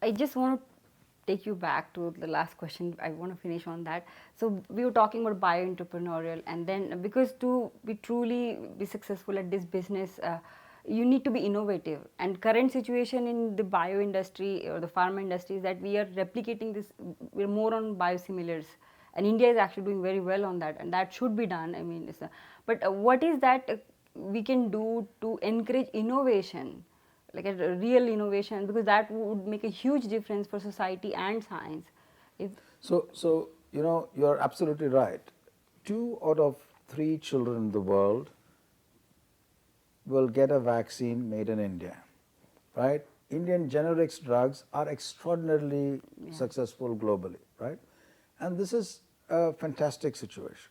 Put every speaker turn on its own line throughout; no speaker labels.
I just want to take you back to the last question. I want to finish on that. So we were talking about bio-entrepreneurial, and then because to be truly be successful at this business, you need to be innovative. And current situation in the bio industry or the pharma industry is that we are replicating this. We're more on biosimilars, and India is actually doing very well on that, and that should be done. I mean, but what is that we can do to encourage innovation? Like a real innovation, because that would make a huge difference for society and science. If
So you're absolutely right. 2 out of 3 children in the world will get a vaccine made in India, right? Indian generics drugs are extraordinarily successful globally, right? And this is a fantastic situation.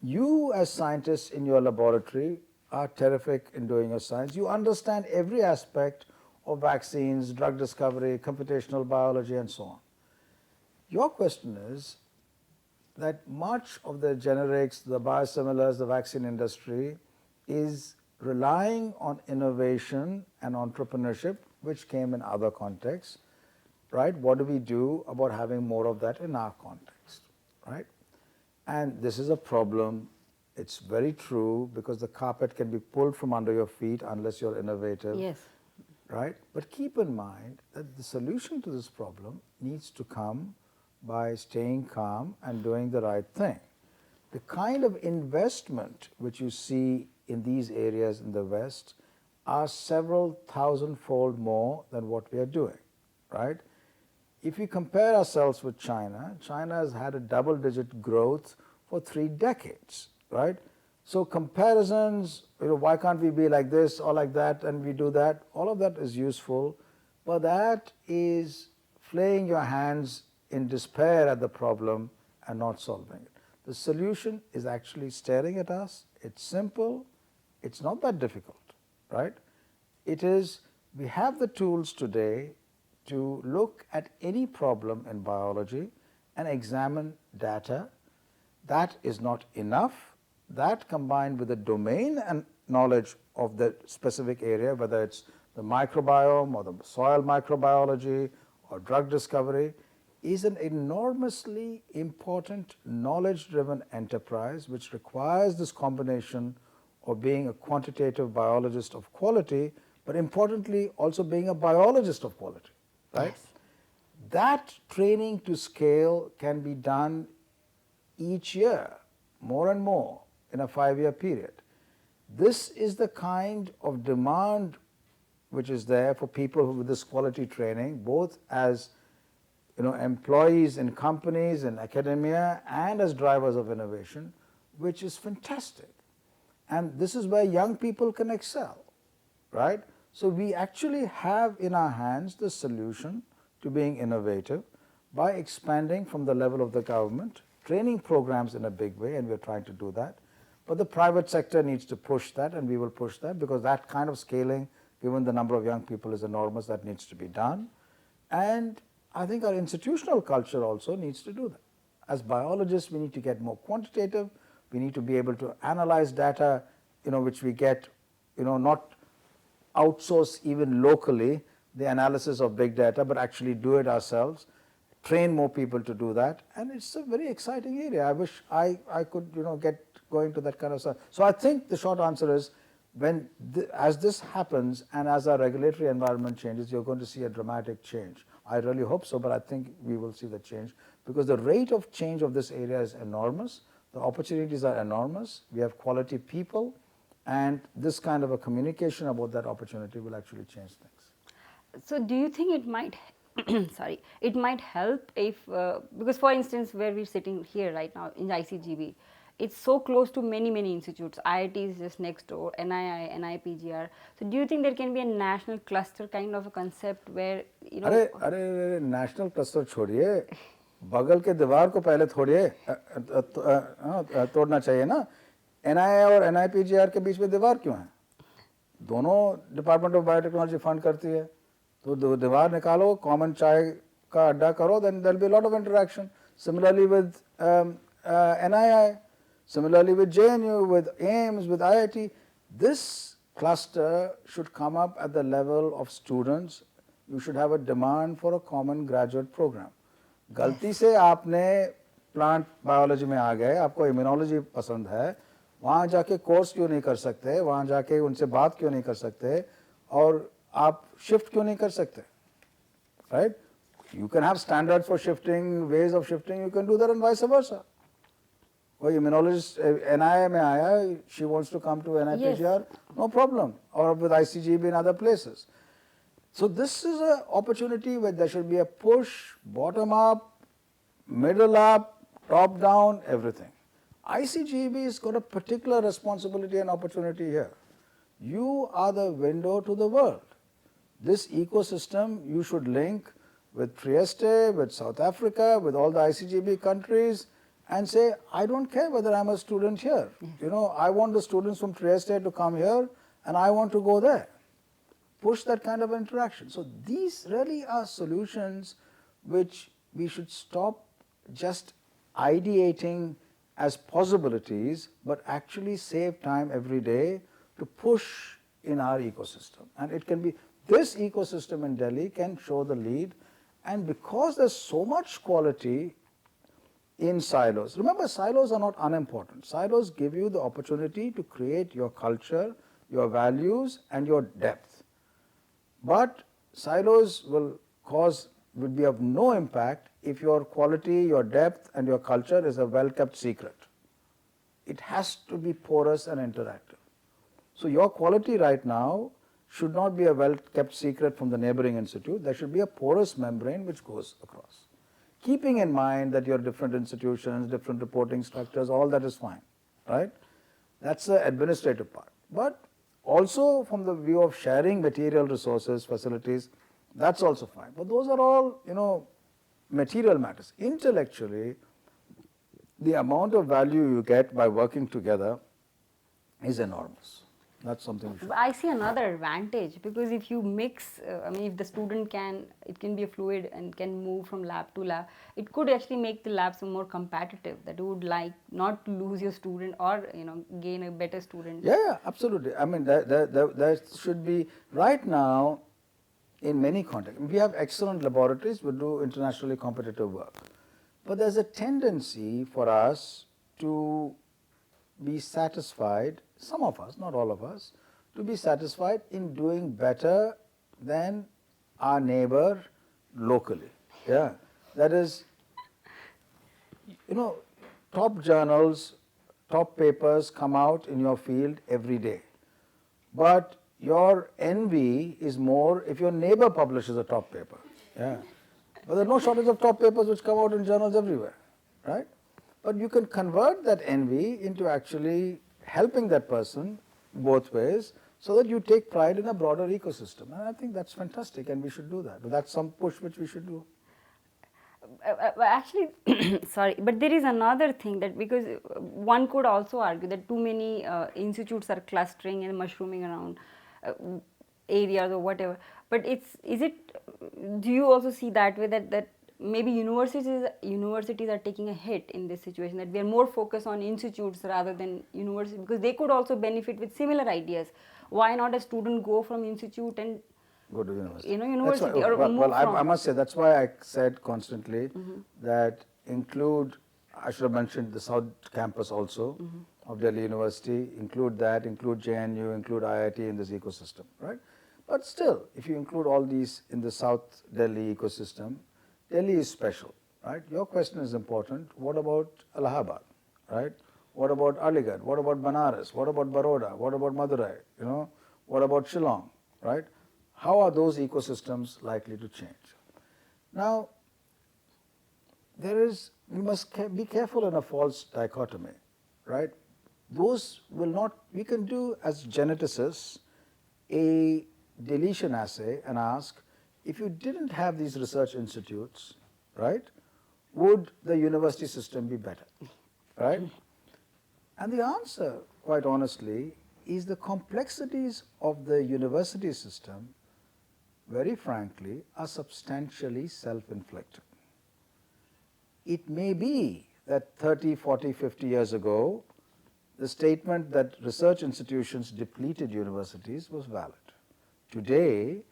You as scientists in your laboratory are terrific in doing your science. You understand every aspect of vaccines, drug discovery, computational biology, and so on. Your question is that much of the generics, the biosimilars, the vaccine industry is relying on innovation and entrepreneurship, which came in other contexts, right? What do we do about having more of that in our context, right? And this is a problem. It's very true, because the carpet can be pulled from under your feet unless you're innovative.
yes,
Right? But keep in mind that the solution to this problem needs to come by staying calm and doing the right thing. The kind of investment which you see in these areas in the West are several thousand-fold more than what we are doing, right? If we compare ourselves with China, China has had a double-digit growth for 3 decades, right? So comparisons, why can't we be like this or like that and we do that? All of that is useful, but that is flaying your hands in despair at the problem and not solving it. The solution is actually staring at us. It's simple. It's not that difficult, right? It is, we have the tools today to look at any problem in biology and examine data. That is not enough. That combined with the domain and knowledge of the specific area, whether it's the microbiome or the soil microbiology or drug discovery, is an enormously important knowledge-driven enterprise which requires this combination of being a quantitative biologist of quality, but importantly also being a biologist of quality, right?
Yes.
That training to scale can be done each year, more and more, in a 5-year period. This is the kind of demand which is there for people with this quality training, both as employees in companies, in academia, and as drivers of innovation, which is fantastic. And this is where young people can excel, right? So we actually have in our hands the solution to being innovative by expanding from the level of the government, training programs in a big way, and we're trying to do that. But the private sector needs to push that, and we will push that, because that kind of scaling, given the number of young people, is enormous. That needs to be done. And I think our institutional culture also needs to do that. As biologists, we need to get more quantitative. We need to be able to analyze data, which we get, not outsource even locally the analysis of big data, but actually do it ourselves, train more people to do that, and it's a very exciting area. I wish I could get going to that kind of stuff. So I think the short answer is, as this happens and as our regulatory environment changes, you're going to see a dramatic change. I really hope so, but I think we will see the change, because the rate of change of this area is enormous. The opportunities are enormous. We have quality people, and this kind of a communication about that opportunity will actually change things.
So do you think it might sorry, it might help if because for instance, where we're sitting here right now in ICGB, it's so close to many institutes. IIT is just next door, NII, NIPGR. So do you think there can be a national cluster kind of a concept where
अरे national cluster छोड़िए, बगल के दीवार को पहले तोड़िए, तोड़ना चाहिए ना. NII और NIPGR के बीच में दीवार क्यों है? दोनों डिपार्टमेंट ऑफ बायोटेक्नोलॉजी फंड करती है, तो दीवार निकालो, कॉमन चाय का अड्डा करो, then there will be a lot of interaction. Similarly with NII, similarly with JNU, with AIMS, with IIT, This cluster should come up at the level of students. You should have a demand for a common graduate program. गलती से आपने plant biology में आ गए, आपको immunology पसंद है, वहाँ जाके कोर्स क्यों नहीं कर सकते, वहाँ जाके उनसे बात क्यों नहीं कर सकते, और आप शिफ्ट क्यों नहीं कर सकते, right? You can have standards for shifting, ways of shifting, you can do that and vice versa. कोई immunologist NIA में आया, she wants to come to NIPGR, no problem, or with ICGB in other places. So this is an opportunity where there should be a push, bottom up, middle up, top down, everything. ICGB has got a particular responsibility and opportunity here. You are the window to the world. This ecosystem you should link with Trieste, with South Africa, with all the ICGB countries, and say, I don't care whether I'm a student here. You know, I want the students from Trieste to come here and I want to go there. Push that kind of interaction. So these really are solutions which we should stop just ideating as possibilities, but actually save time every day to push in our ecosystem. And it can be, this ecosystem in Delhi can show the lead, and because there's so much quality in silos. Remember, silos are not unimportant. Silos give you the opportunity to create your culture, your values, and your depth. But silos will be of no impact if your quality, your depth, and your culture is a well-kept secret. It has to be porous and interactive. So your quality right now should not be a well-kept secret from the neighboring institute. There should be a porous membrane which goes across. Keeping in mind that your different institutions, different reporting structures, all that is fine, right? That's the administrative part. But also from the view of sharing material resources, facilities, that's also fine. But those are all, you know, material matters. Intellectually, the amount of value you get by working together is enormous. That's something we should.
I see another advantage, because if you mix, I mean, if the student it can be a fluid and can move from lab to lab, it could actually make the labs more competitive, that you would like not to lose your student or, you know, gain a better student.
Yeah, absolutely. I mean, there should be, right now, in many contexts, we have excellent laboratories, we do internationally competitive work. But there's a tendency for us to be satisfied, some of us, not all of us, to be satisfied in doing better than our neighbor locally. Yeah, that is, you know, top journals, top papers come out in your field every day. But your envy is more if your neighbor publishes a top paper. Yeah. But there are no shortage of top papers which come out in journals everywhere, right? But you can convert that envy into actually helping that person both ways, so that you take pride in a broader ecosystem. And I think that's fantastic, and we should do that. That's some push which we should do.
Actually, sorry, but there is another thing, that because one could also argue that too many institutes are clustering and mushrooming around areas or whatever. But do you also see that way, that maybe universities are taking a hit in this situation, that we are more focused on institutes rather than universities, because they could also benefit with similar ideas. Why not a student go from institute and
go to university?
You know, university
why,
or
well,
move
well,
from.
I must say, that's why I said constantly that include, I should have mentioned the South Campus also of Delhi University, include that, include JNU, include IIT in this ecosystem, right? But still, if you include all these in the South Delhi ecosystem, Delhi is special, right? Your question is important. What about Allahabad, right? What about Aligarh? What about Banaras? What about Baroda? What about Madurai? You know, what about Shillong, right? How are those ecosystems likely to change? Now, we must be careful in a false dichotomy, right? Those will not, we can do as geneticists a deletion assay and ask, if you didn't have these research institutes, right, would the university system be better, right? And the answer, quite honestly, is the complexities of the university system, very frankly, are substantially self-inflicted. It may be that 30, 40, 50 years ago, the statement that research institutions depleted universities was valid. Today,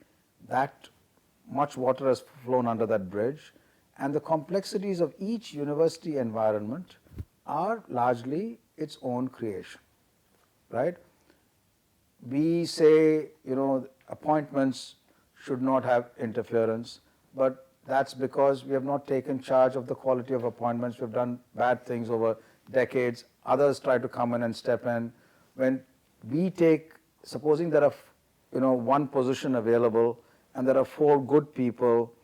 that much water has flown under that bridge, and the complexities of each university environment are largely its own creation, right? We say, appointments should not have interference, but that's because we have not taken charge of the quality of appointments. We've done bad things over decades. Others try to come in and step in. When we take, supposing there are, one position available and there are 4 good people,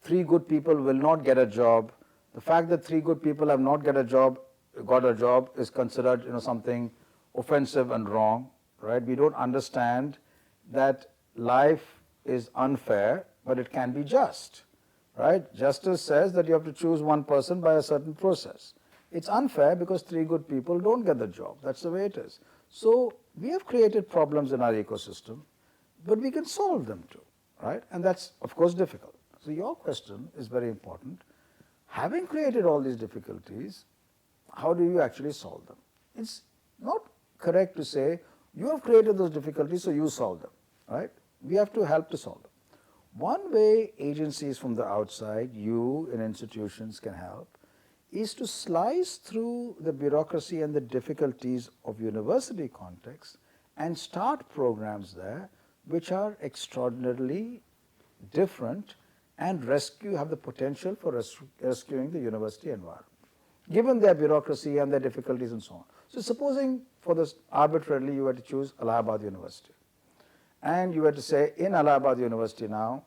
3 good people will not get a job. The fact that 3 good people have not got a job is considered, something offensive and wrong, right? We don't understand that life is unfair, but it can be just, right? Justice says that you have to choose one person by a certain process. It's unfair because 3 good people don't get the job. That's the way it is. So we have created problems in our ecosystem, but we can solve them too, right? And that's, of course, difficult. So your question is very important. Having created all these difficulties, how do you actually solve them? It's not correct to say, you have created those difficulties, so you solve them, right? We have to help to solve them. One way agencies from the outside, you in institutions, can help is to slice through the bureaucracy and the difficulties of university context and start programs there which are extraordinarily different and have the potential for rescuing the university environment, given their bureaucracy and their difficulties and so on. So supposing for this arbitrarily you were to choose Allahabad University, and you were to say, in Allahabad University now,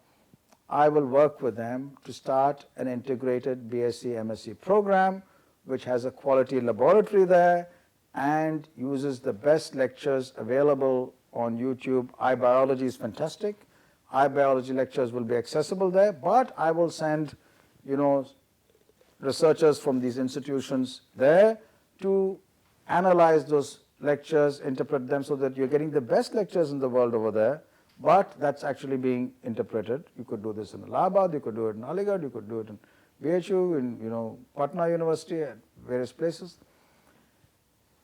I will work with them to start an integrated BSc MSc program which has a quality laboratory there and uses the best lectures available on YouTube. iBiology is fantastic. iBiology lectures will be accessible there, but I will send, researchers from these institutions there to analyze those lectures, interpret them so that you're getting the best lectures in the world over there, but that's actually being interpreted. You could do this in Allahabad, you could do it in Aligarh, you could do it in BHU, in Patna University, at various places.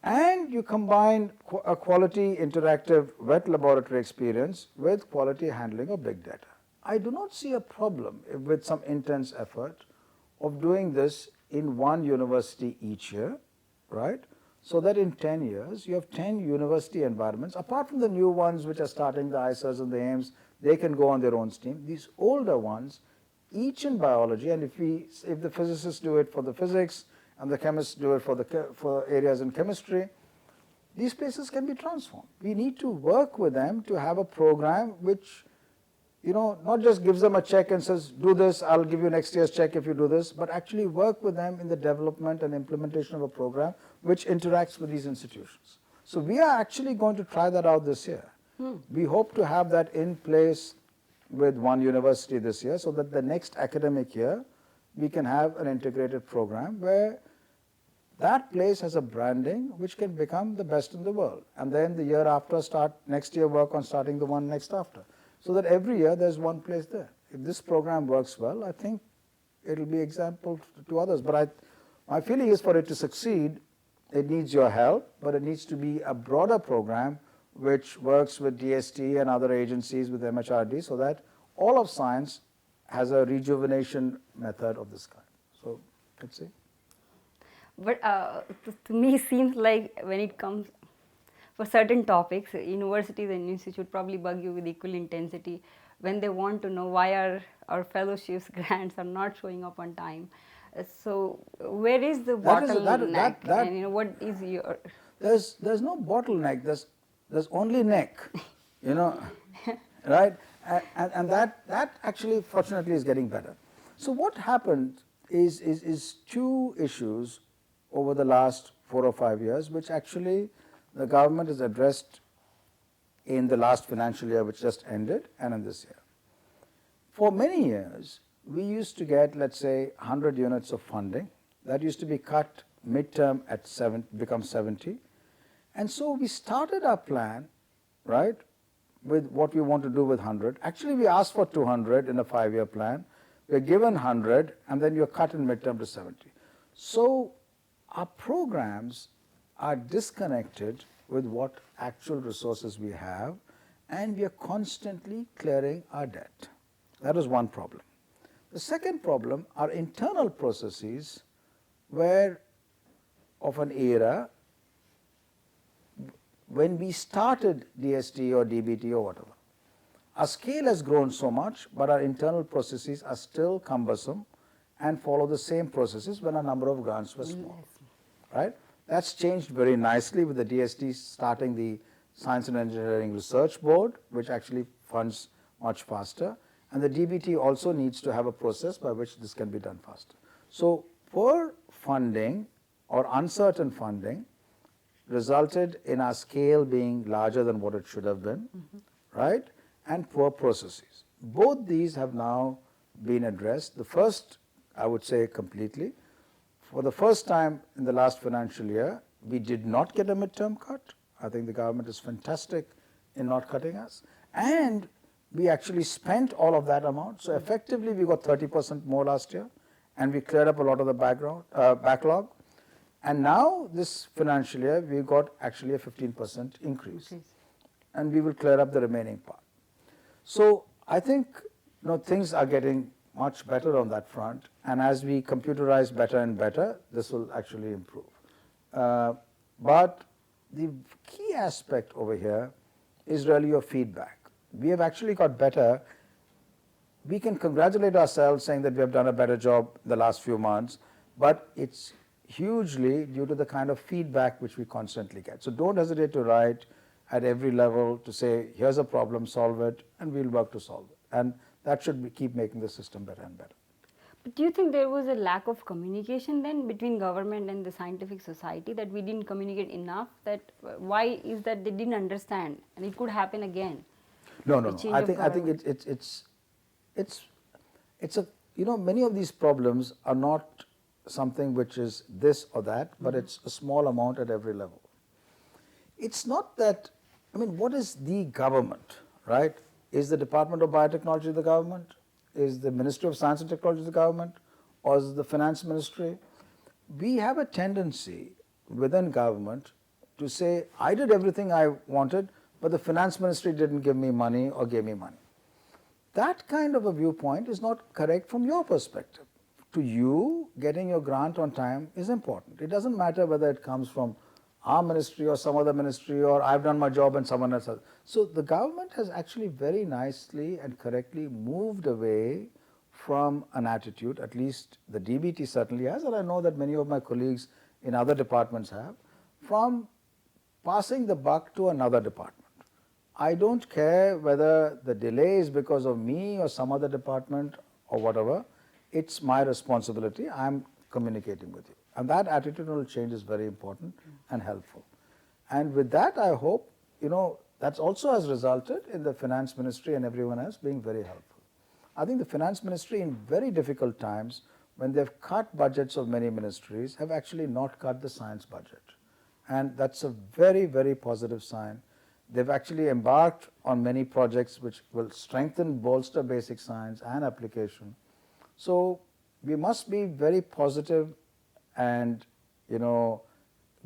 And you combine a quality interactive wet laboratory experience with quality handling of big data. I do not see a problem with some intense effort of doing this in one university each year, right? So that in 10 years, you have 10 university environments, apart from the new ones which are starting, the IISERs and the AIMS, they can go on their own steam. These older ones, each in biology, and if the physicists do it for the physics, and the chemists do it for areas in chemistry, these places can be transformed. We need to work with them to have a program which, not just gives them a check and says, do this, I'll give you next year's check if you do this, but actually work with them in the development and implementation of a program which interacts with these institutions. So we are actually going to try that out this year. We hope to have that in place with one university this year so that the next academic year we can have an integrated program where that place has a branding which can become the best in the world, and then the year after next year work on starting the one next after, so that every year there's one place there. If this program works well, I think it will be example to others, but my feeling is for it to succeed, it needs your help, but it needs to be a broader program which works with DST and other agencies with MHRD so that all of science has a rejuvenation method of this kind. So let's see.
But to me, seems like when it comes for certain topics, universities and institutes probably bug you with equal intensity when they want to know why our fellowships grants are not showing up on time. So where is the bottleneck? And what is your?
There's no bottleneck. There's only neck. Right? And that actually, fortunately, is getting better. So what happened is 2 issues over the last 4 or 5 years, which actually the government has addressed in the last financial year, which just ended, and in this year. For many years, we used to get, let's say, 100 units of funding. That used to be cut midterm at become 70. And so we started our plan, right, with what we want to do with 100. Actually, we asked for 200 in a 5-year plan. We're given 100, and then you're cut in midterm to 70. So our programs are disconnected with what actual resources we have, and we are constantly clearing our debt. That is one problem. The second problem are internal processes where of an era when we started DST or DBT or whatever. Our scale has grown so much, but our internal processes are still cumbersome and follow the same processes when our number of grants were small. Right? That's changed very nicely with the DST starting the Science and Engineering Research Board, which actually funds much faster. And the DBT also needs to have a process by which this can be done faster. So poor funding or uncertain funding resulted in our scale being larger than what it should have been, right? And poor processes. Both these have now been addressed. The first, I would say completely. For the first time in the last financial year, we did not get a midterm cut. I think the government is fantastic in not cutting us. And we actually spent all of that amount. So effectively, we got 30% more last year, and we cleared up a lot of the backlog. And now, this financial year, we got actually a 15% increase. And we will clear up the remaining part. So I think things are getting much better on that front. And as we computerize better and better, this will actually improve. But the key aspect over here is really your feedback. We have actually got better. We can congratulate ourselves saying that we have done a better job the last few months, but it's hugely due to the kind of feedback which we constantly get. So don't hesitate to write at every level to say, here's a problem, solve it, and we'll work to solve it. And that should keep making the system better and better.
But do you think there was a lack of communication then between government and the scientific society, that we didn't communicate enough? That why is that they didn't understand, and it could happen again?
No. I think it's a many of these problems are not something which is this or that, but it's a small amount at every level. It's not that, what is the government, right? Is the Department of Biotechnology the government? Is the Ministry of Science and Technology the government? Or is it the Finance Ministry? We have a tendency within government to say, I did everything I wanted, but the Finance Ministry didn't give me money or gave me money. That kind of a viewpoint is not correct from your perspective. To you, getting your grant on time is important. It doesn't matter whether it comes from our ministry or some other ministry, or I've done my job and someone else has. So the government has actually very nicely and correctly moved away from an attitude, at least the DBT certainly has, and I know that many of my colleagues in other departments have, from passing the buck to another department. I don't care whether the delay is because of me or some other department or whatever. It's my responsibility. I'm communicating with you. And that attitudinal change is very important and helpful. And with that, I hope, that also has resulted in the Finance Ministry and everyone else being very helpful. I think the Finance Ministry in very difficult times, when they've cut budgets of many ministries, have actually not cut the science budget. And that's a very, very positive sign. They've actually embarked on many projects which will strengthen, bolster basic science and application. So we must be very positive and,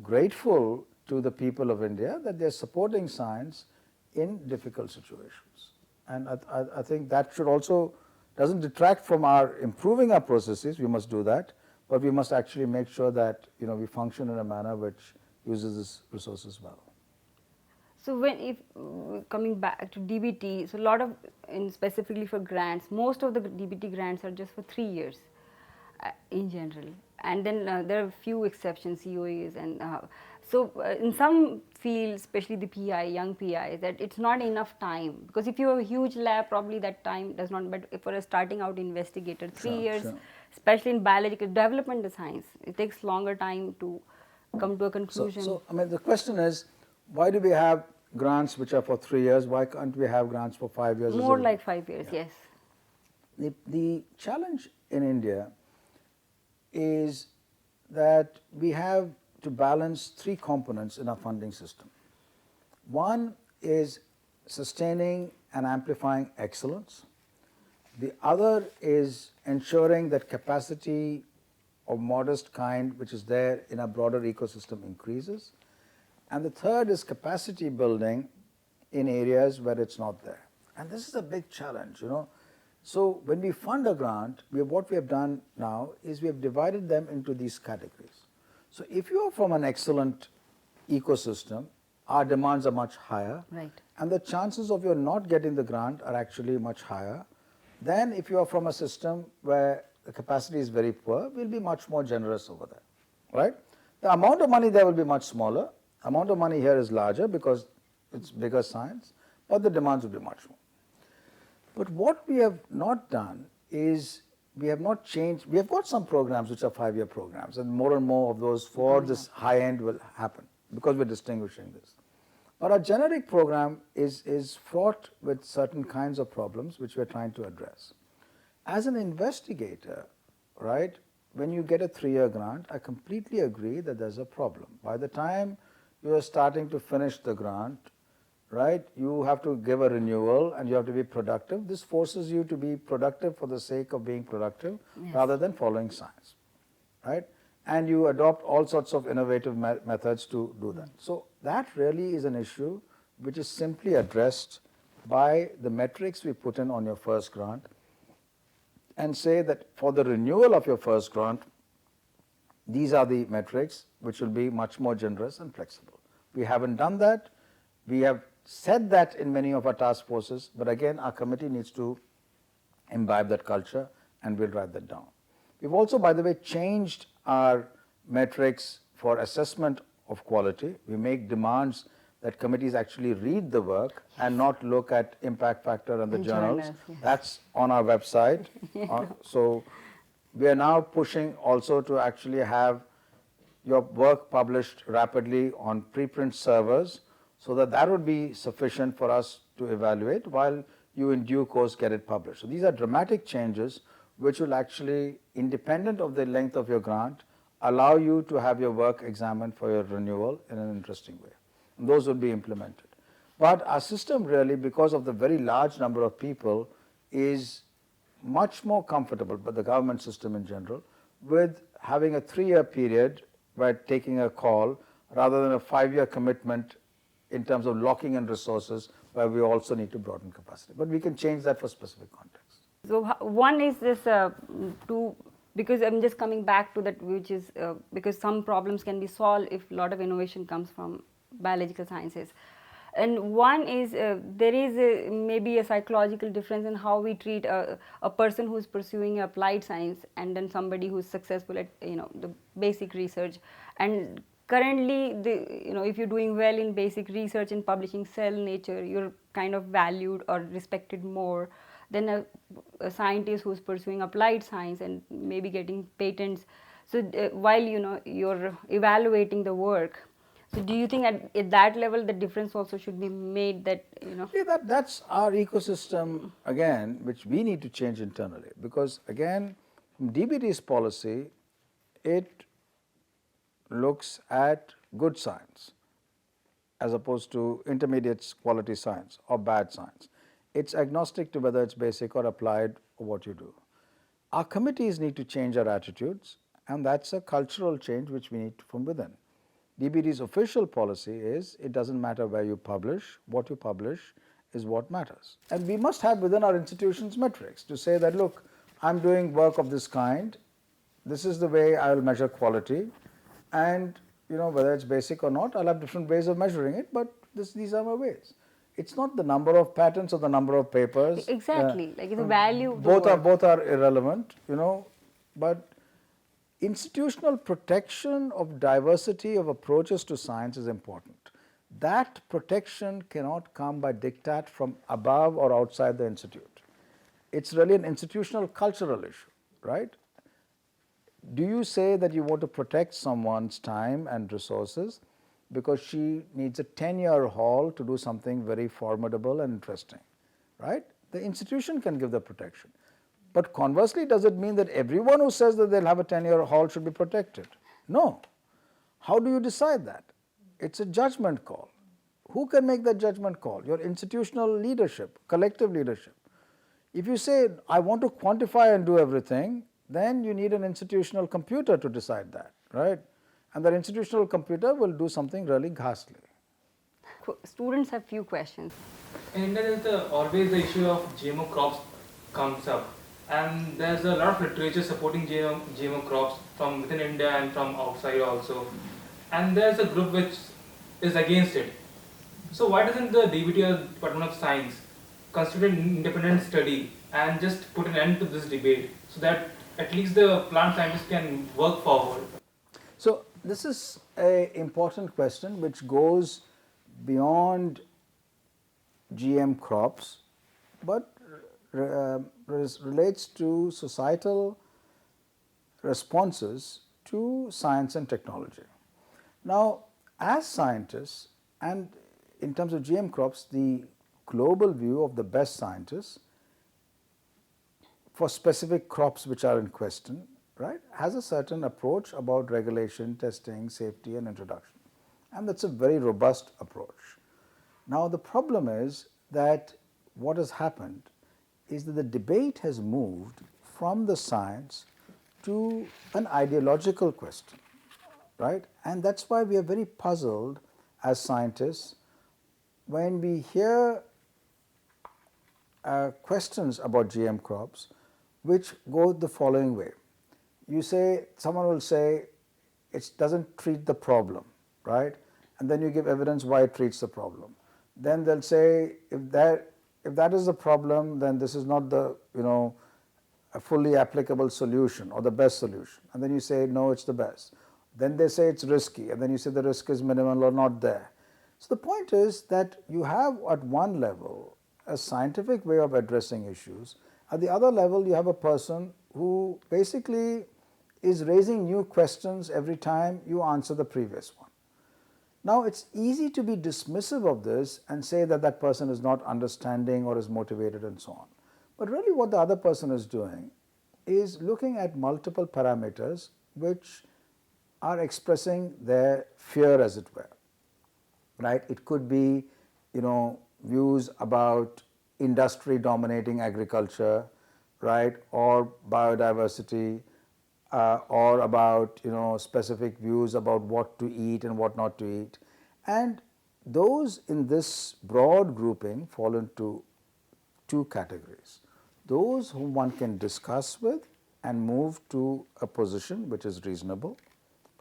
grateful to the people of India that they're supporting science in difficult situations. And I think that should also, doesn't detract from our improving our processes, we must do that, but we must actually make sure that, we function in a manner which uses these resources well.
So coming back to DBT, so a lot of, specifically for grants, most of the DBT grants are just for 3 years in general. And then there are a few exceptions, COAs, and so in some fields, especially the PI, young PI, that it's not enough time, because if you have a huge lab, probably that time does not, but for a starting out investigator, 3 years, especially in biological development of science, it takes longer time to come to a conclusion.
So the question is, why do we have grants which are for 3 years? Why can't we have grants for 5 years?
More like 5 years, yes.
The challenge in India is that we have to balance 3 components in our funding system. One is sustaining and amplifying excellence. The other is ensuring that capacity of modest kind which is there in a broader ecosystem increases. And the third is capacity building in areas where it's not there. And this is a big challenge, you know. So when we fund a grant, what we have done now is we have divided them into these categories. So if you are from an excellent ecosystem, our demands are much higher.
Right.
And the chances of you not getting the grant are actually much higher. Then if you are from a system where the capacity is very poor, we'll be much more generous over there, right? The amount of money there will be much smaller. Amount of money here is larger because it's bigger science, but the demands will be much more. But what we have not done is we have not changed. We have got some programs which are 5-year programs, and more of those for this high end will happen because we're distinguishing this. But our generic program is fraught with certain kinds of problems which we're trying to address. As an investigator, right, when you get a 3-year grant, I completely agree that there's a problem. By the time you are starting to finish the grant, right, you have to give a renewal and you have to be productive. This forces you to be productive for the sake of being productive rather than following science, right? And you adopt all sorts of innovative methods to do that. So that really is an issue which is simply addressed by the metrics we put in on your first grant and say that for the renewal of your first grant, these are the metrics which will be much more generous and flexible. We haven't done that. We have said that in many of our task forces, but again, our committee needs to imbibe that culture and we'll write that down. We've also, by the way, changed our metrics for assessment of quality. We make demands that committees actually read the work and not look at impact factor and the journals. That's on our website. So we are now pushing also to actually have your work published rapidly on preprint servers so that would be sufficient for us to evaluate while you in due course get it published. So these are dramatic changes which will actually, independent of the length of your grant, allow you to have your work examined for your renewal in an interesting way. And those will be implemented. But our system really, because of the very large number of people, is much more comfortable, but the government system in general, with having a 3-year period by taking a call rather than a 5-year commitment in terms of locking in resources where we also need to broaden capacity. But we can change that for specific contexts.
So one is this because I'm just coming back to that, which is because some problems can be solved if a lot of innovation comes from biological sciences. And one is there is maybe a psychological difference in how we treat a person who's pursuing applied science and then somebody who's successful at the basic research. And currently, if you're doing well in basic research and publishing Cell, Nature, you're kind of valued or respected more than a scientist who's pursuing applied science and maybe getting patents. So while you're evaluating the work, so do you think at that level the difference also should be made that
Yeah, that's our ecosystem again, which we need to change internally, because again, from DBT's policy, it looks at good science as opposed to intermediate quality science or bad science. It's agnostic to whether it's basic or applied or what you do. Our committees need to change our attitudes, and that's a cultural change which we need from within. DBT's official policy is it doesn't matter where you publish, what you publish is what matters. And we must have within our institutions metrics to say that, look, I'm doing work of this kind, this is the way I will measure quality, and whether it's basic or not, I'll have different ways of measuring it, but these are my ways. It's not the number of patents or the number of papers.
Exactly, like the value of the
both are irrelevant, but institutional protection of diversity of approaches to science is important. That protection cannot come by diktat from above or outside the institute. It's really an institutional cultural issue, right? Do you say that you want to protect someone's time and resources because she needs a 10-year haul to do something very formidable and interesting, right? The institution can give the protection. But conversely, does it mean that everyone who says that they'll have a 10-year haul should be protected? No. How do you decide that? It's a judgment call. Who can make that judgment call? Your institutional leadership, collective leadership. If you say, I want to quantify and do everything, then you need an institutional computer to decide that, right? and that institutional computer will do something really ghastly.
Students have few questions.
In India, there's always the issue of GMO crops comes up, and there's a lot of literature supporting GMO crops from within India and from outside also, and there's a group which is against it. So why doesn't the DBT or Department of Science consider an independent study and just put an end to this debate so that at least the plant scientists can work forward?
So this is an important question which goes beyond GM crops, but relates to societal responses to science and technology. Now, as scientists, and in terms of GM crops, the global view of the best scientists for specific crops which are in question, right, has a certain approach about regulation, testing, safety and introduction. And that's a very robust approach. Now, the problem is that what has happened is that the debate has moved from the science to an ideological question, right? And that's why we are very puzzled as scientists when we hear questions about GM crops which go the following way. You say, someone will say, it doesn't treat the problem, right? And then you give evidence why it treats the problem. Then they'll say, if that is the problem, then this is not the, a fully applicable solution or the best solution. And then you say, no, it's the best. Then they say it's risky, and then you say the risk is minimal or not there. So the point is that you have at one level a scientific way of addressing issues. At the other level, you have a person who basically is raising new questions every time you answer the previous one. Now, it's easy to be dismissive of this and say that that person is not understanding or is motivated and so on. But really what the other person is doing is looking at multiple parameters which are expressing their fear, as it were, right? It could be, views about industry dominating agriculture, right, or biodiversity, or about specific views about what to eat and what not to eat. And those in this broad grouping fall into two categories. Those whom one can discuss with and move to a position which is reasonable,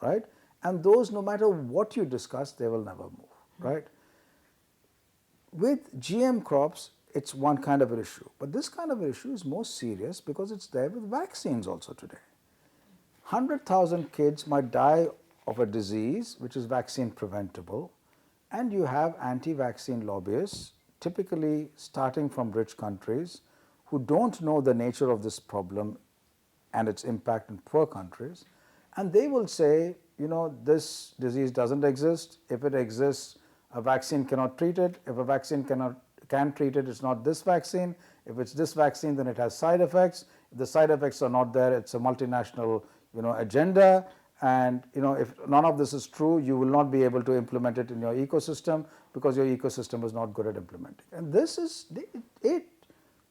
right, and those no matter what you discuss they will never move, right. With GM crops it's one kind of an issue, but this kind of an issue is more serious because it's there with vaccines also today. 100,000 kids might die of a disease which is vaccine preventable, and you have anti-vaccine lobbyists, typically starting from rich countries, who don't know the nature of this problem and its impact in poor countries, and they will say, this disease doesn't exist. If it exists, a vaccine cannot treat it. If a vaccine can treat it, it's not this vaccine. If it's this vaccine, then it has side effects. If the side effects are not there, it's a multinational agenda, and if none of this is true, you will not be able to implement it in your ecosystem because your ecosystem is not good at implementing. And this is, it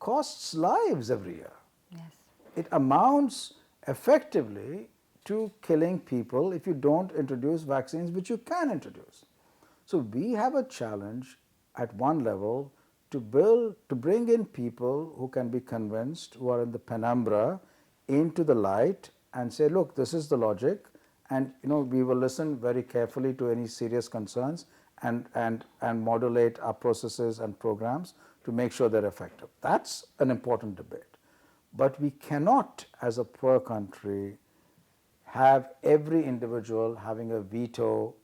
costs lives every year.
Yes.
It amounts effectively to killing people if you don't introduce vaccines which you can introduce. So we have a challenge at one level to bring in people who can be convinced, who are in the penumbra, into the light and say, look, this is the logic, and we will listen very carefully to any serious concerns and modulate our processes and programs to make sure they're effective. That's an important debate. But we cannot, as a poor country, have every individual having a veto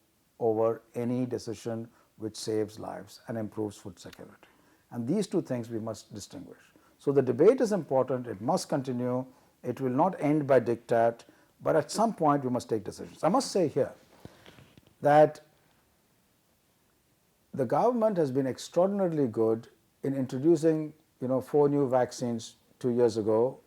over any decision which saves lives and improves food security. And these two things we must distinguish. So the debate is important, it must continue, it will not end by diktat, but at some point we must take decisions. I must say here that the government has been extraordinarily good in introducing 4 new vaccines 2 years ago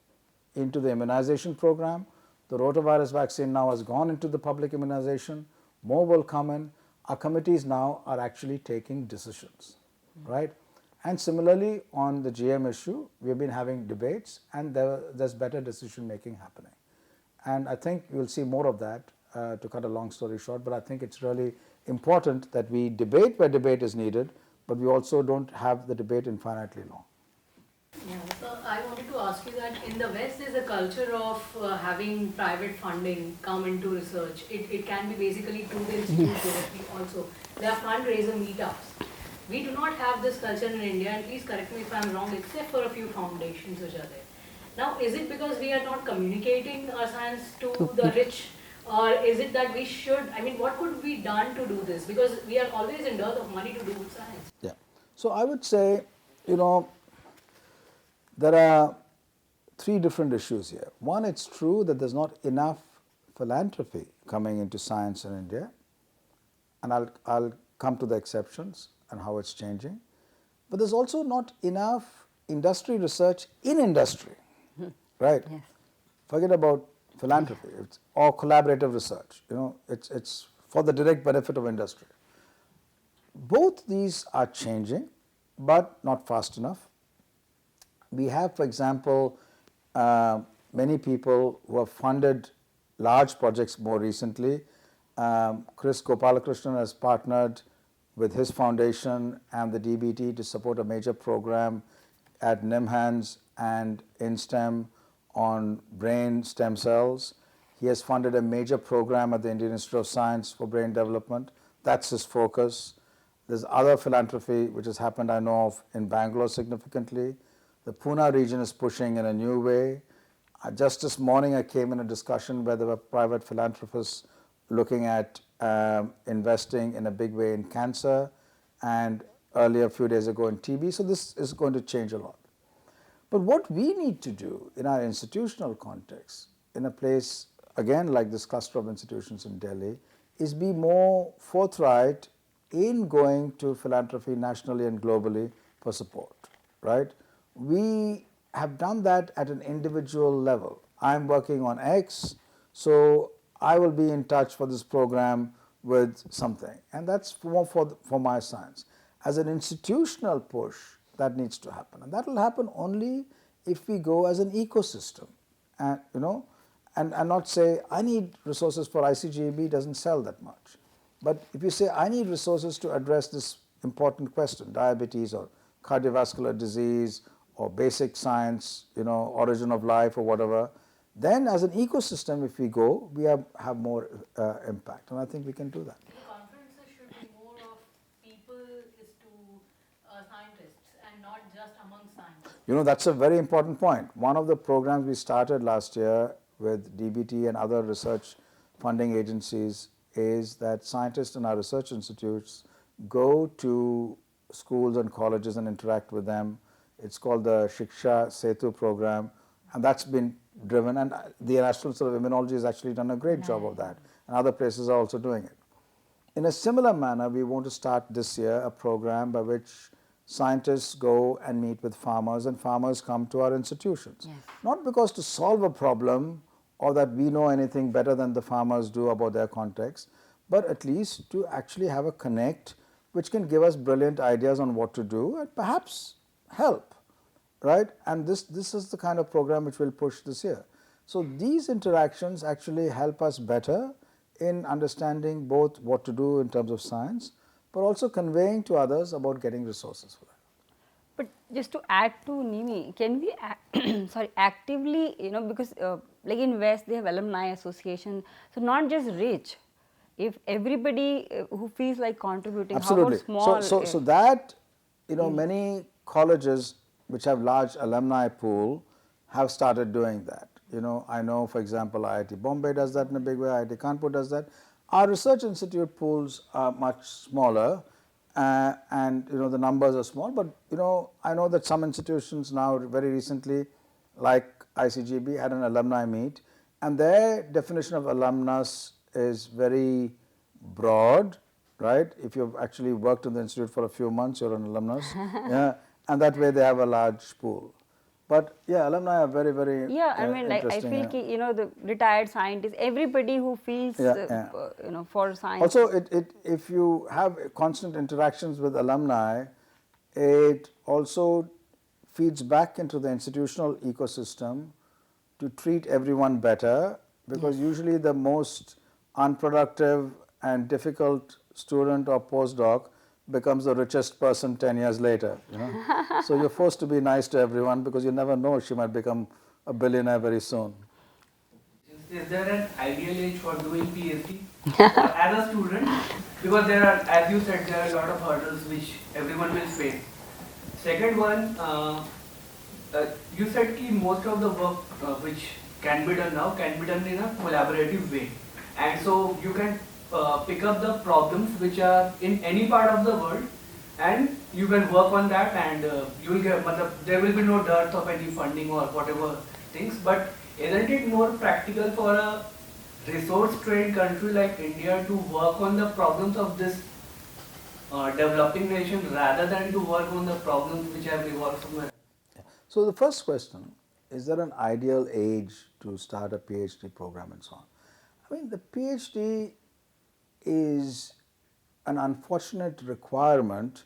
into the immunization program. The rotavirus vaccine now has gone into the public immunization, more will come in. Our committees now are actually taking decisions, right? And similarly on the GM issue, we have been having debates and there's better decision making happening. And I think you will see more of that to cut a long story short, but I think it's really important that we debate where debate is needed, but we also don't have the debate infinitely long.
Yeah, so I wanted to ask you that in the West there's a culture of having private funding come into research. It can be basically to the institute directly also. There are fundraiser meetups. We do not have this culture in India, and please correct me if I'm wrong, except for a few foundations which are there. Now, is it because we are not communicating our science to the rich, or is it that we should, I mean, what could be done to do this? Because we are always in dearth of money to do good science.
Yeah. So I would say, there are three different issues here. One, it's true that there's not enough philanthropy coming into science in India, and I'll come to the exceptions and how it's changing. But there's also not enough industry research in industry, right?
Yes.
Forget about philanthropy or collaborative research. It's for the direct benefit of industry. Both these are changing, but not fast enough. We have, for example, many people who have funded large projects more recently. Chris Gopalakrishnan has partnered with his foundation and the DBT to support a major program at NIMHANS and InSTEM on brain stem cells. He has funded a major program at the Indian Institute of Science for brain development. That's his focus. There's other philanthropy which has happened, I know of, in Bangalore significantly. The Pune region is pushing in a new way. Just this morning I came in a discussion where there were private philanthropists looking at investing in a big way in cancer, and earlier a few days ago in TB. So this is going to change a lot. But what we need to do in our institutional context, in a place again like this cluster of institutions in Delhi, is be more forthright in going to philanthropy nationally and globally for support, right? We have done that at an individual level. I'm working on X, so I will be in touch for this program with something, and that's more for my science. As an institutional push, that needs to happen, and that will happen only if we go as an ecosystem, and and not say I need resources for ICGB, doesn't sell that much. But if you say I need resources to address this important question, diabetes or cardiovascular disease or basic science, origin of life or whatever, then as an ecosystem, if we go, we have more impact, and I think we can do that.
The conferences should be more of people is to scientists and not just among scientists.
That's a very important point. One of the programs we started last year with DBT and other research funding agencies is that scientists in our research institutes go to schools and colleges and interact with them. It's called the Shiksha Setu program, and that's been driven, and the National Institute of Immunology has actually done a great job of that, and other places are also doing it. In a similar manner, we want to start this year a program by which scientists go and meet with farmers, and farmers come to our institutions.
Yes.
Not because to solve a problem or that we know anything better than the farmers do about their context, but at least to actually have a connect which can give us brilliant ideas on what to do and perhaps help, right? And this is the kind of program which we'll push this year. So these interactions actually help us better in understanding both what to do in terms of science, but also conveying to others about getting resources for that.
But just to add to Nimi, can we actively, because like in West they have Alumni Association, so not just rich. If everybody who feels like contributing,
Absolutely.
how about small?
So that, many colleges which have large alumni pool have started doing that. I know, for example, IIT Bombay does that in a big way, IIT Kanpur does that. Our research institute pools are much smaller, and the numbers are small, but I know that some institutions now very recently, like ICGB, had an alumni meet, and their definition of alumnus is very broad, right? If you've actually worked in the institute for a few months, you're an alumnus. Yeah, and that way they have a large pool. But yeah, alumni are very, very
I feel the retired scientists, everybody who feels for science.
Also, if you have constant interactions with alumni, it also feeds back into the institutional ecosystem to treat everyone better, because usually the most unproductive and difficult student or postdoc becomes the richest person 10 years later, you know. So you're forced to be nice to everyone because you never know, she might become a billionaire very soon.
Is there an ideal age for doing PhD or as a student? Because there are, as you said, there are a lot of hurdles which everyone will face. Second one, you said that most of the work which can be done now can be done in a collaborative way, and so you can pick up the problems which are in any part of the world, and you can work on that, and you will get. There will be no dearth of any funding or whatever things. But isn't it more practical for a resource-trained country like India to work on the problems of this developing nation rather than to work on the problems which have evolved somewhere?
So the first question, is there an ideal age to start a PhD program and so on? I mean, the PhD is an unfortunate requirement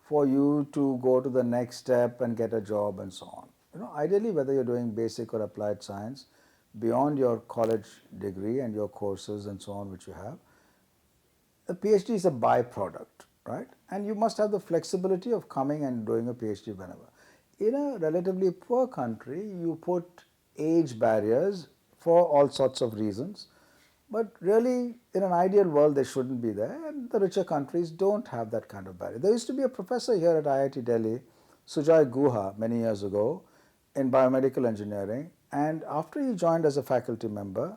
for you to go to the next step and get a job and so on. You know, ideally, whether you're doing basic or applied science, beyond your college degree and your courses and so on which you have, the PhD is a byproduct, right? And you must have the flexibility of coming and doing a PhD whenever. In a relatively poor country, you put age barriers for all sorts of reasons, but really in an ideal world they shouldn't be there, and the richer countries don't have that kind of barrier. There used to be a professor here at IIT Delhi, Sujay Guha, many years ago in biomedical engineering, and after he joined as a faculty member,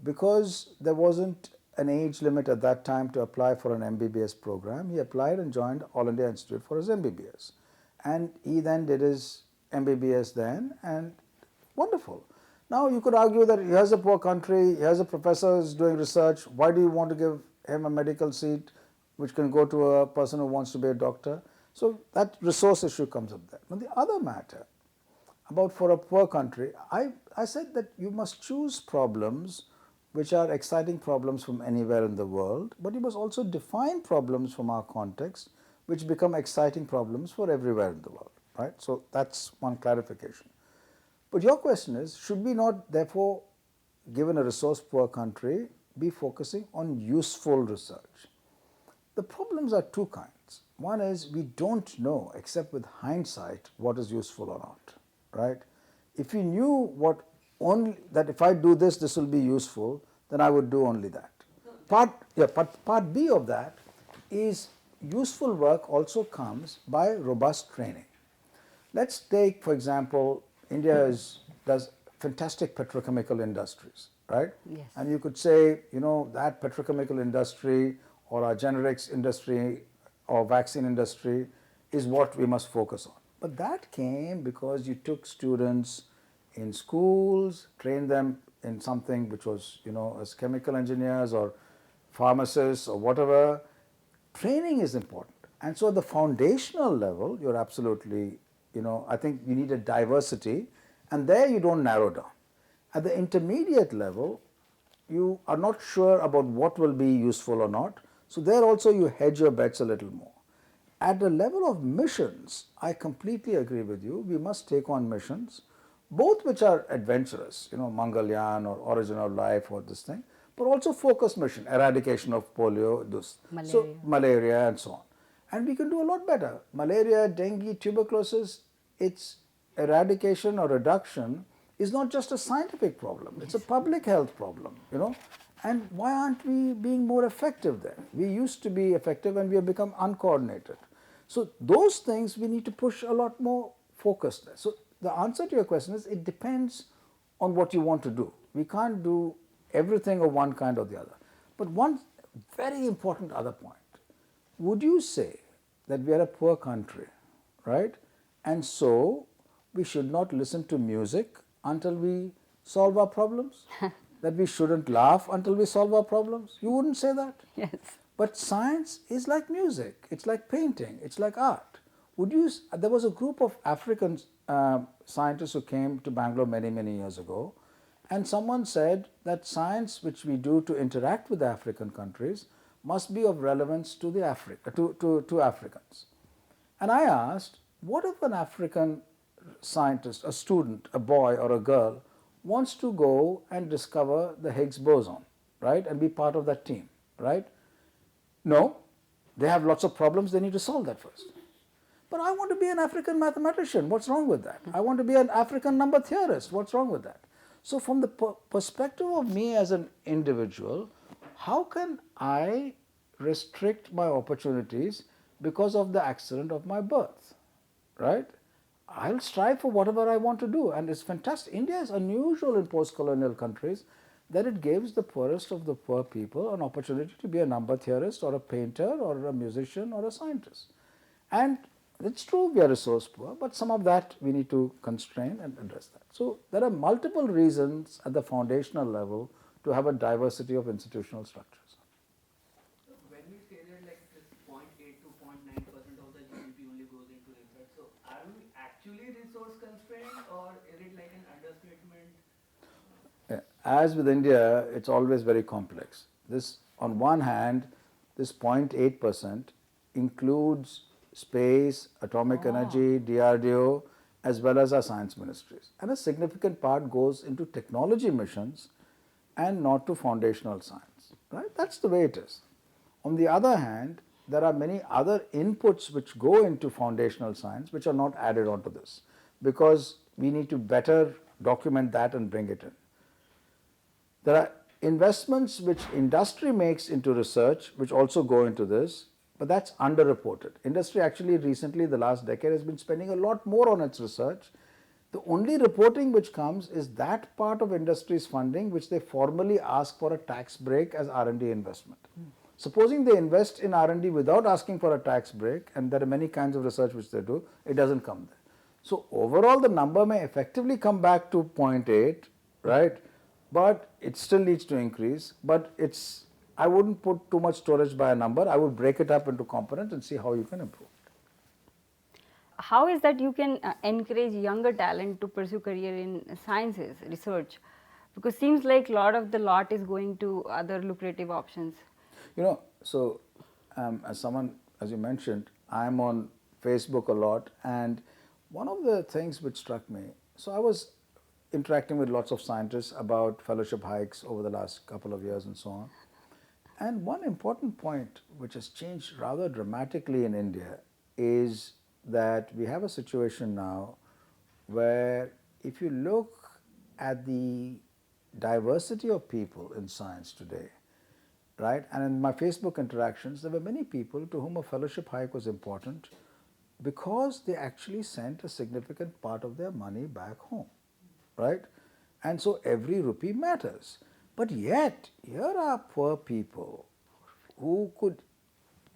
because there wasn't an age limit at that time to apply for an MBBS program, he applied and joined All India Institute for his MBBS. And he then did his MBBS then, and wonderful. Now you could argue that here's a poor country, here's a professor who's doing research, why do you want to give him a medical seat which can go to a person who wants to be a doctor? So that resource issue comes up there. Now the other matter about for a poor country, I said that you must choose problems which are exciting problems from anywhere in the world, but you must also define problems from our context which become exciting problems for everywhere in the world, right? So that's one clarification. But your question is, should we not therefore, given a resource poor country, be focusing on useful research? The problems are two kinds. One is we don't know, except with hindsight, what is useful or not, right? If we knew that if I do this, this will be useful, then I would do only that. Part B of that is useful work also comes by robust training. Let's take, for example, India does fantastic petrochemical industries, right?
Yes.
And you could say, you know, that petrochemical industry or our generics industry or vaccine industry is what we must focus on. But that came because you took students in schools, trained them in something which was, you know, as chemical engineers or pharmacists or whatever. Training is important. And so at the foundational level, you're absolutely, you know, I think you need a diversity, and there you don't narrow down. At the intermediate level, you are not sure about what will be useful or not. So there also you hedge your bets a little more. At the level of missions, I completely agree with you. We must take on missions, both which are adventurous, you know, Mangalyaan or Origin of Life or this thing, but also focused mission, eradication of polio, malaria and so on. And we can do a lot better. Malaria, dengue, tuberculosis, its eradication or reduction is not just a scientific problem, it's a public health problem, you know. And why aren't we being more effective there? We used to be effective and we have become uncoordinated. So those things we need to push a lot more focus there. So the answer to your question is it depends on what you want to do. We can't do everything of one kind or the other. But one very important other point, would you say that we are a poor country, right? And so we should not listen to music until we solve our problems? That we shouldn't laugh until we solve our problems? You wouldn't say that?
Yes.
But science is like music, it's like painting, it's like art. There was a group of African scientists who came to Bangalore many, many years ago, and someone said that science which we do to interact with the African countries must be of relevance to to Africans. And I asked, what if an African scientist, a student, a boy or a girl, wants to go and discover the Higgs boson? right, and be part of that team, right? No, they have lots of problems, they need to solve that first. But I want to be an African mathematician, what's wrong with that? I want to be an African number theorist, what's wrong with that? So from the perspective of me as an individual, how can I restrict my opportunities because of the accident of my birth, right? I'll strive for whatever I want to do, and it's fantastic. India is unusual in post-colonial countries that it gives the poorest of the poor people an opportunity to be a number theorist or a painter or a musician or a scientist. And it's true we are resource poor, but some of that we need to constrain and address that. So there are multiple reasons at the foundational level to have a diversity of institutional structures.
When we say that like this 0.8 to 0.9% of the GDP only goes into research, so are we actually resource constrained or is it like an understatement?
As with India, it's always very complex. This, on one hand, this 0.8% includes space, atomic energy, DRDO, as well as our science ministries. And a significant part goes into technology missions and not to foundational science, right? That's the way it is. On the other hand, there are many other inputs which go into foundational science which are not added onto this, because we need to better document that and bring it in. There are investments which industry makes into research which also go into this, but that's underreported. Industry actually recently, the last decade, has been spending a lot more on its research. The only reporting which comes is that part of industry's funding which they formally ask for a tax break as R&D investment. Supposing they invest in R&D without asking for a tax break, and there are many kinds of research which they do, it doesn't come there. So overall the number may effectively come back to 0.8, right? But it still needs to increase, but I wouldn't put too much storage by a number. I would break it up into components and see how you can improve.
How is that you can encourage younger talent to pursue career in sciences, research? Because seems like a lot of the lot is going to other lucrative options.
So as someone, as you mentioned, I'm on Facebook a lot, and one of the things which struck me, so I was interacting with lots of scientists about fellowship hikes over the last couple of years and so on. And one important point which has changed rather dramatically in India is that we have a situation now where if you look at the diversity of people in science today, right, and in my Facebook interactions, there were many people to whom a fellowship hike was important because they actually sent a significant part of their money back home, right? And so every rupee matters. But yet, here are poor people who could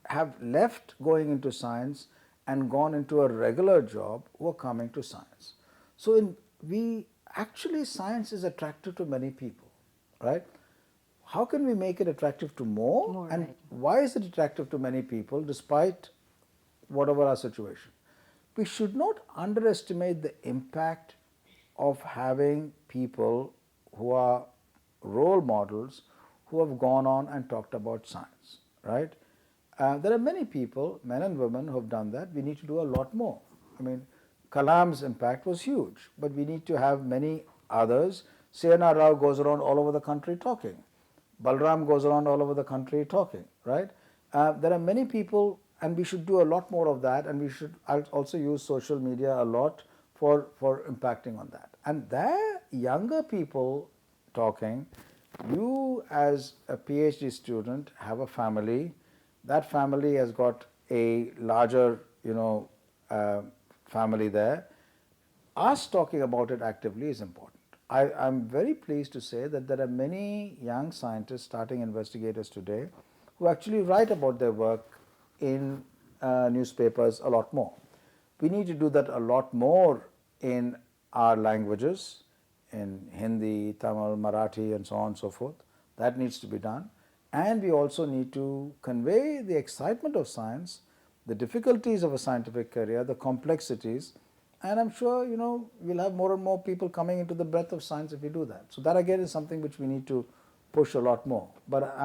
have left going into science and gone into a regular job who are coming to science. So actually science is attractive to many people, right? How can we make it attractive to more? And
right.
why is it attractive to many people despite whatever our situation? We should not underestimate the impact of having people who are role models who have gone on and talked about science, right? There are many people, men and women, who have done that. We need to do a lot more. I mean, Kalam's impact was huge, but we need to have many others. C.N.R. Rao goes around all over the country talking. Balram goes around all over the country talking, right? There are many people, and we should do a lot more of that, and we should also use social media a lot for impacting on that. And there, younger people talking, you as a PhD student have a family, that family has got a larger, family there. Us talking about it actively is important. I'm very pleased to say that there are many young scientists, starting investigators today, who actually write about their work in newspapers a lot more. We need to do that a lot more in our languages, in Hindi, Tamil, Marathi, and so on and so forth. That needs to be done. And we also need to convey the excitement of science, the difficulties of a scientific career, the complexities, and I'm sure, we'll have more and more people coming into the breadth of science if we do that. So that again is something which we need to push a lot more. But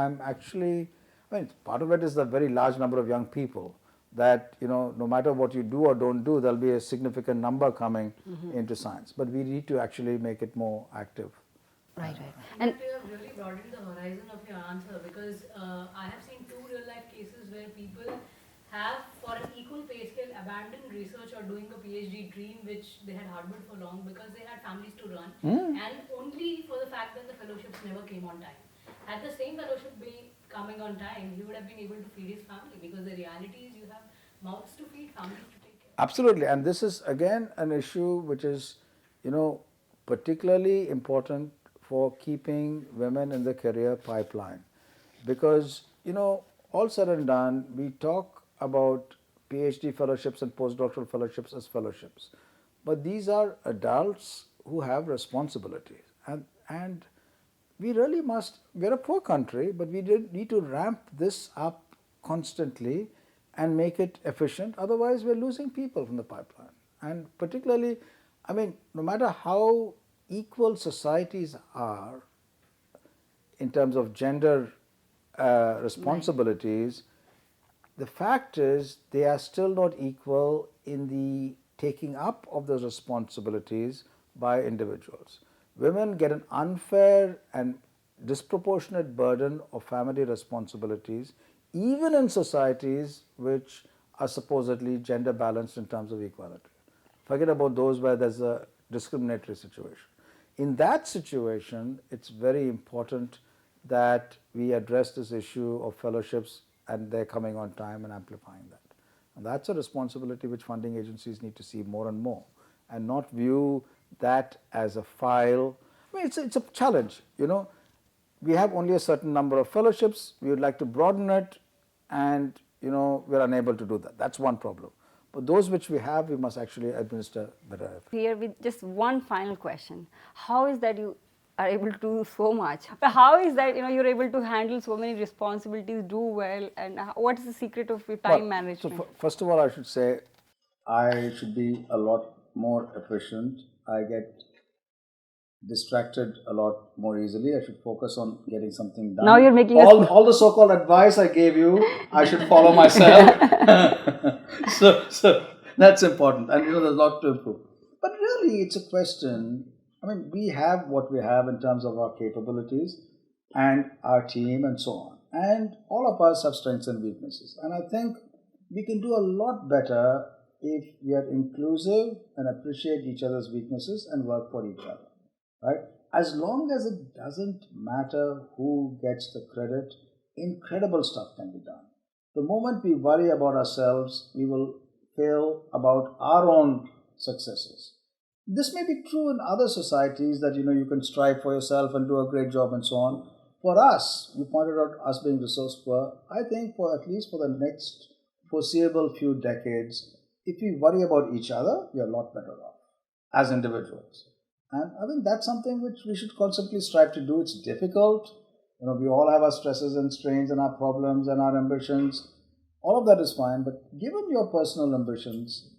part of it is the very large number of young people that, no matter what you do or don't do, there'll be a significant number coming into science. But we need to actually make it more active.
Right, right.
And
And
you have really broadened the horizon of your answer, because I have seen two real life cases where people have, for an equal pay scale, abandoned research or doing a PhD dream which they had harbored for long because they had families to run, and only for the fact that the fellowships never came on time. Had the same fellowship been coming on time, he would have been able to feed his family, because the reality is you have mouths to feed, families to take care of.
Absolutely, and this is again an issue which is, particularly important for keeping women in the career pipeline, because all said and done, we talk about PhD fellowships and postdoctoral fellowships as fellowships, but these are adults who have responsibilities, and we really must. We're a poor country, but we need to ramp this up constantly and make it efficient. Otherwise, we're losing people from the pipeline. And particularly, no matter how equal societies are in terms of gender responsibilities, the fact is they are still not equal in the taking up of those responsibilities by individuals. Women get an unfair and disproportionate burden of family responsibilities, even in societies which are supposedly gender balanced in terms of equality. Forget about those where there's a discriminatory situation. In that situation, it's very important that we address this issue of fellowships and they're coming on time and amplifying that. And that's a responsibility which funding agencies need to see more and more, and not view that as a file. It's a challenge, We have only a certain number of fellowships. We would like to broaden it, and we're unable to do that. That's one problem. But those which we have, we must actually administer better.
here with just one final question. How is that you are able to do so much? How is that you're able to handle so many responsibilities, do well, and what is the secret of your time management?
So first of all, I should say I should be a lot more efficient. I get distracted a lot more easily. I should focus on getting something done.
Now you're making
all the so-called advice I gave you, I should follow myself. so that's important, and there's a lot to improve. But really, it's a question. We have what we have in terms of our capabilities and our team and so on, and all of us have strengths and weaknesses. And I think we can do a lot better if we are inclusive and appreciate each other's weaknesses and work for each other. Right? As long as it doesn't matter who gets the credit, incredible stuff can be done. The moment we worry about ourselves, we will fail about our own successes. This may be true in other societies that you can strive for yourself and do a great job and so on. For us, you pointed out us being resource poor. I think for at least for the next foreseeable few decades, if we worry about each other, we are a lot better off as individuals. And I think that's something which we should constantly strive to do. It's difficult. We all have our stresses and strains and our problems and our ambitions. All of that is fine. But given your personal ambitions,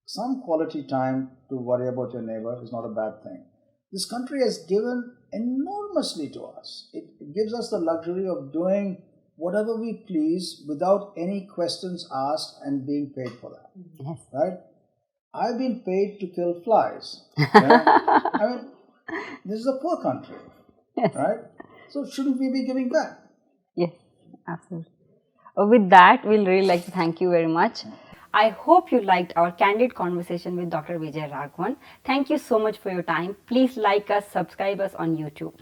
some quality time to worry about your neighbor is not a bad thing. This country has given enormously to us. It gives us the luxury of doing whatever we please without any questions asked and being paid for that.
Yes.
Right? I've been paid to kill flies. This is a poor country, right? So shouldn't we be giving back?
Yes, absolutely. With that, we'll really like to thank you very much. I hope you liked our candid conversation with Dr. VijayRaghavan. Thank you so much for your time. Please like us, subscribe us on YouTube.